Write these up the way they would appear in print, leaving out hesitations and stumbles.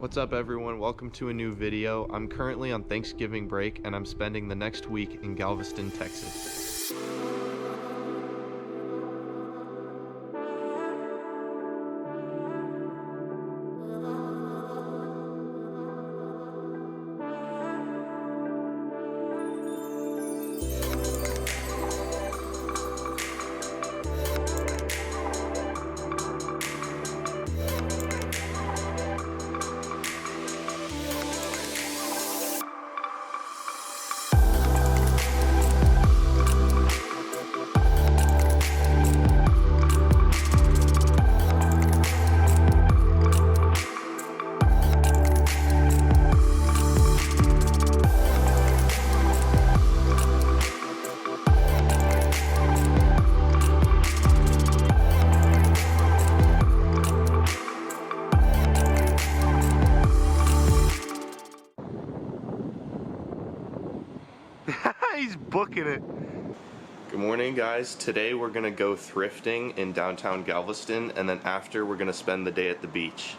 What's up everyone, welcome to a new video. I'm currently on Thanksgiving break and I'm spending the next week in Galveston, Texas. He's booking it. Good morning guys. Today we're gonna go thrifting in downtown Galveston, and then after we're gonna spend the day at the beach.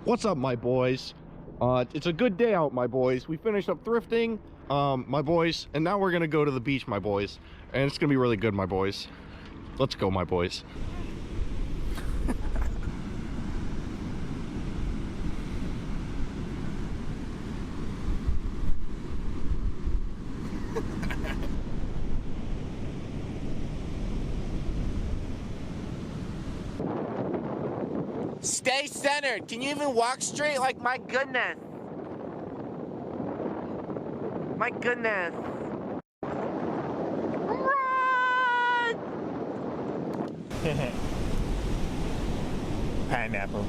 What's up, my boys? It's a good day out, my boys. We finished up thrifting, my boys, and now we're gonna go to the beach, my boys. And it's gonna be really good, my boys. Let's go, my boys. Stay centered. Can you even walk straight? Like, my goodness. My goodness. Run! Pineapple.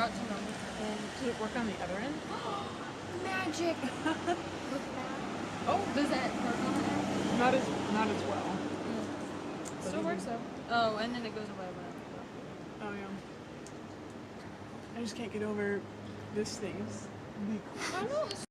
got to normal. And did it work on the other end? Magic! Oh, does that work on there? Not as well. Still works though. Oh, and then it goes away when Oh yeah. I just can't get over this thing. I know. It's